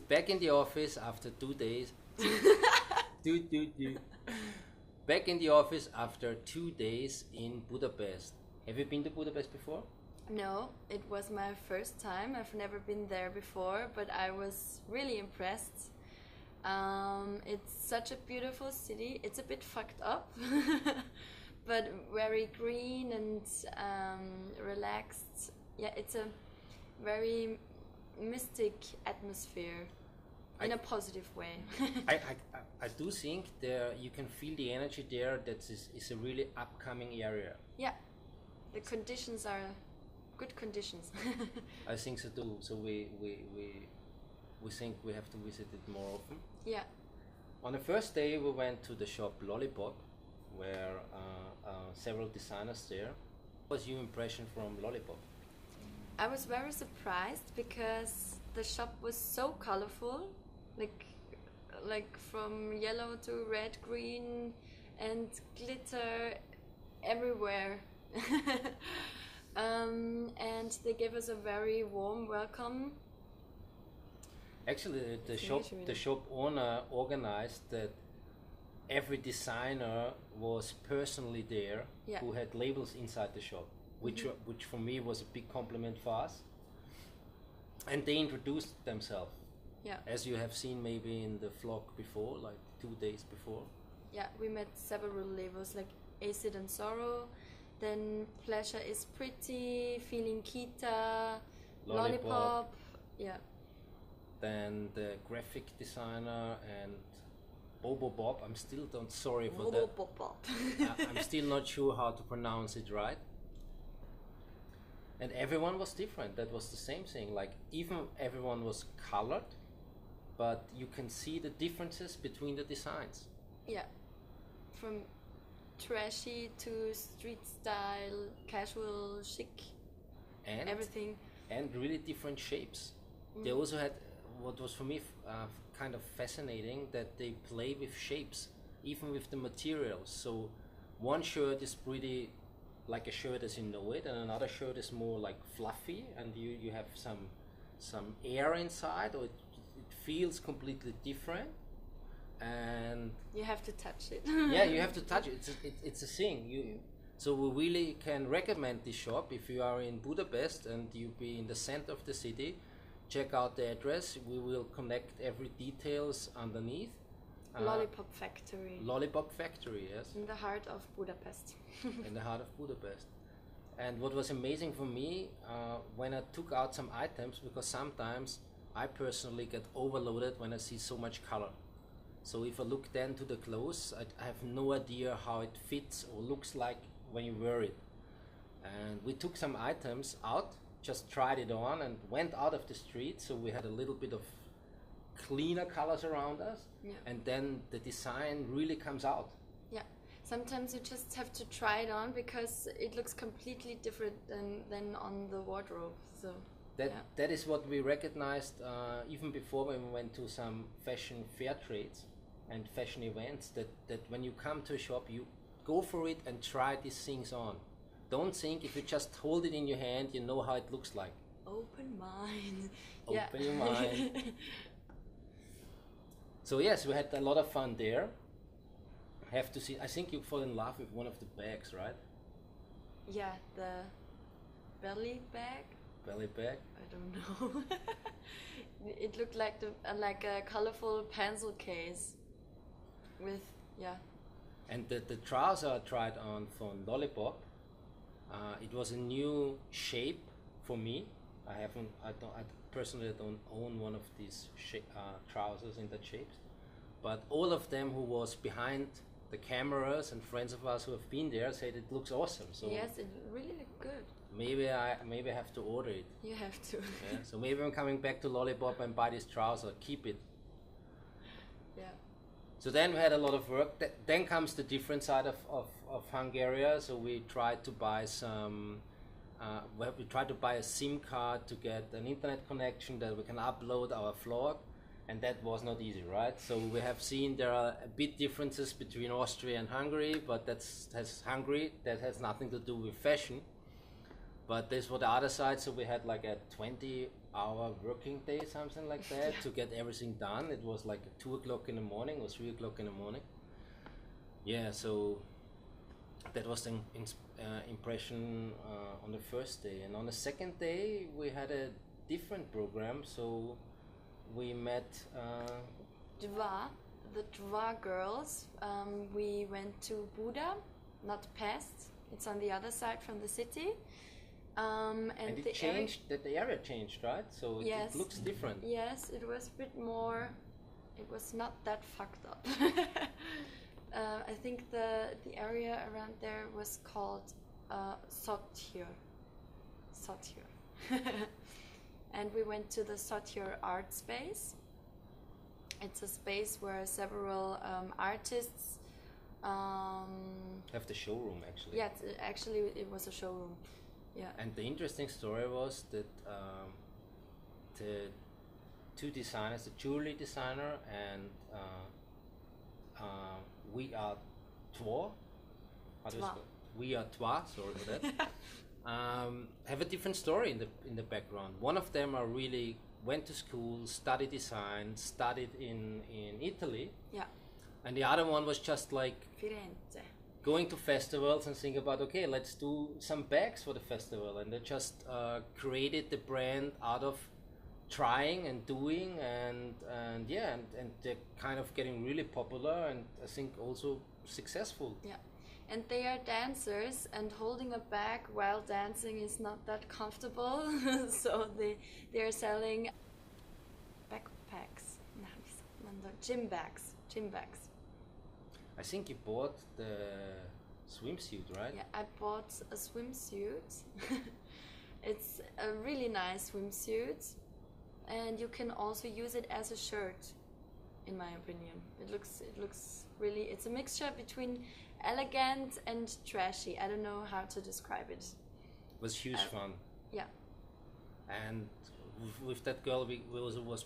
Back in the office after 2 days. Back in the office after 2 days in Budapest. Have you been to Budapest before? No, it was my first time. I've never been there before, but I was really impressed. It's such a beautiful city. It's a bit fucked up, but very green and relaxed. Yeah, it's a very mystic atmosphere in a positive way. I do think there you can feel the energy there. That is a really upcoming area. Yeah, the conditions are good conditions. I think so too. So we think we have to visit it more often. Yeah. On the first day we went to the shop Lollipop, where several designers there. What was your impression from Lollipop? I was very surprised because the shop was so colorful, like from yellow to red, green, and glitter everywhere. And they gave us a very warm welcome. Actually, the shop owner organized that every designer was personally there, Yeah. who had labels inside the shop, which for me was a big compliment for us. And they introduced themselves, Yeah. as you have seen maybe in the vlog before, like 2 days before. Yeah, we met several labels like Acid and Sorrow, then Pleasure is Pretty, Feeling Kita, Lollipop. Yeah. Then the graphic designer and Bobo Bob. I'm still sorry for that. Lollipop. I'm still not sure how to pronounce it right. And everyone was different. That was the same thing. Like even everyone was colored, but you can see the differences between the designs. Yeah. From trashy to street style, casual, chic, And everything. and really different shapes. They also had what was for me kind of fascinating, that they play with shapes, even with the materials. So one shirt is pretty like a shirt as you know it, and another shirt is more like fluffy, and you have some air inside, or it feels completely different. And You have to touch it. yeah, you have to touch it. It's a thing. So we really can recommend this shop if you are in Budapest and you be in the center of the city. Check out the address. We will connect every details underneath. Lollipop Factory. Lollipop Factory, yes, In the heart of Budapest. in the heart of Budapest. And what was amazing for me, when I took out some items, because sometimes I personally get overloaded when I see so much color. So if I look then to the clothes, I have no idea how it fits or looks like when you wear it. And we took some items out, just tried it on, and went out of the street. So we had a little bit of cleaner colors around us. Yeah. And then the design really comes out. Yeah. Sometimes you just have to try it on because it looks completely different than on the wardrobe. So That is what we recognized even before, when we went to some fashion fair trades and fashion events, that when you come to a shop, you go for it and try these things on. Don't think if you just hold it in your hand, you know how it looks like. open mind. Open your mind. So yes, we had a lot of fun there. Have to see. I think you fall in love with one of the bags, right? Yeah, the belly bag. Belly bag. I don't know. It looked like a colorful pencil case with And the trouser I tried on from Lollipop, it was a new shape for me. I personally don't own one of these trousers in that shape, but all of them who was behind the cameras and friends of us who have been there said it looks awesome. So yes, it really looked good. maybe I have to order it. You have to. Yeah? So maybe I'm coming back to Lollipop and buy this trouser, keep it. Yeah. So then we had a lot of work. Then comes the different side of Hungary. So we tried to buy we tried to buy a SIM card to get an internet connection that we can upload our vlog, and that was not easy, right? So we have seen there are a bit differences between Austria and Hungary, but that has nothing to do with fashion. But this was the other side, so we had like a 20-hour working day, something like that, to get everything done. It was like 2 o'clock in the morning or 3 o'clock in the morning. Yeah, so that was the impression on the first day. And on the second day, we had a different program, so we met the Dva girls. We went to Buda, not Pest. It's on the other side from the city. And it changed, the area changed, right? So yes, it looks different. Yes, it was a bit more, it was not that fucked up. I think the area around there was called Sotyr. And we went to the Sotyr art space. It's a space where several artists have the showroom, actually. Yeah, actually it was a showroom. Yeah. And the interesting story was that the two designers, the jewelry designer and we are Twa. We are Twa. Sorry for that. Have a different story in the background. One of them are really went to school, studied design, studied in Italy. Yeah. And the other one was just like Firenze. Going to festivals and think about, okay, let's do some bags for the festival, and they just created the brand out of trying and doing, and they're kind of getting really popular, and I think also successful. Yeah, and they are dancers, and holding a bag while dancing is not that comfortable, so they are selling backpacks, gym bags. I think you bought the swimsuit, right? Yeah, I bought a swimsuit. It's a really nice swimsuit, and you can also use it as a shirt, in my opinion. It looks really, it's a mixture between elegant and trashy. I don't know how to describe it. It was huge fun. Yeah. And with that girl, we also was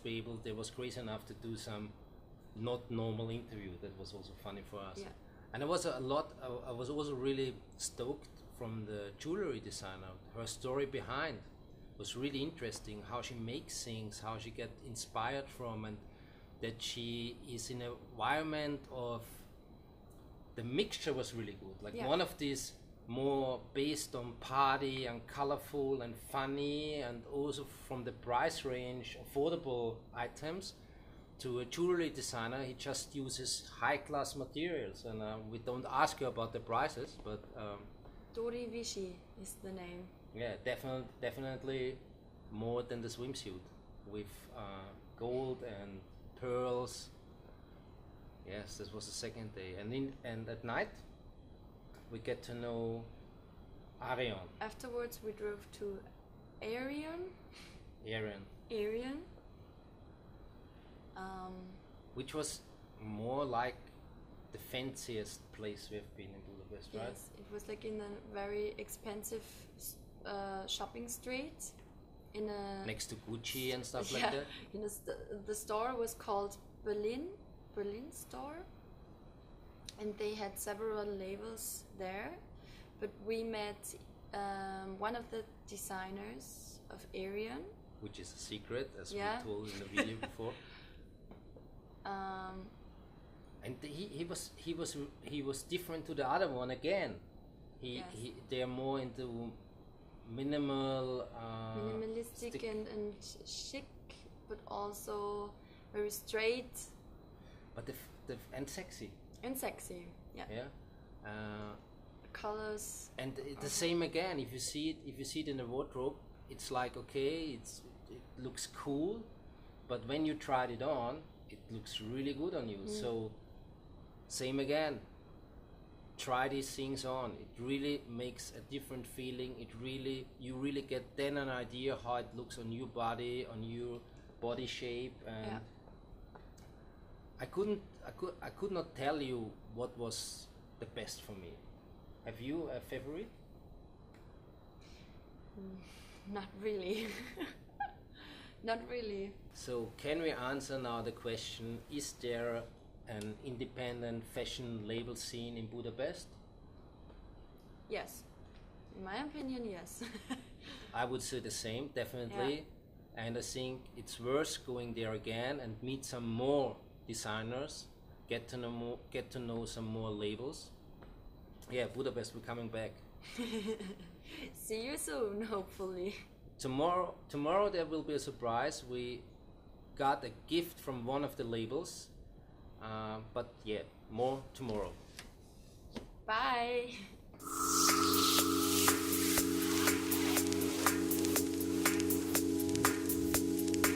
crazy enough to do some not normal interview. That was also funny for us. Yeah. And it was I was also really stoked from the jewelry designer. Her story behind was really interesting, how she makes things, how she get inspired from, and that she is in an environment of, the mixture was really good. Like one of these more based on party and colorful and funny, and also from the price range, affordable items, to a jewelry designer. He just uses high-class materials, and we don't ask her about the prices, but Dori Vichy is the name. Yeah, definitely more than the swimsuit, with gold and pearls. Yes, this was the second day, and at night we get to know Aryan. Afterwards, we drove to Aryan. Which was more like the fanciest place we have been in Budapest, right? Yes, it was like in a very expensive shopping street. Next to Gucci and stuff like that. The store was called Berlin store, and they had several labels there. But we met one of the designers of Aryan, which is a secret, as we told in the video before. And he was different to the other one again. They are more into minimalistic and chic, but also very straight. But and sexy. And sexy, yeah. Yeah. Colors. And the same again. If you see it in the wardrobe, it's like, okay, it looks cool, but when you tried it on, it looks really good on you. So same again, try these things on. It really makes a different feeling. You really get then an idea how it looks on your body, on your body shape. And I could not tell you what was the best for me. Have you a favorite? Not really. Not really. So can we answer now the question, is there an independent fashion label scene in Budapest? Yes. In my opinion, yes. I would say the same, definitely. And I think it's worth going there again and meet some more designers, get to know some more labels. Yeah, Budapest, we're coming back. See you soon, hopefully. Tomorrow there will be a surprise. We got a gift from one of the labels, but yeah, more tomorrow. Bye.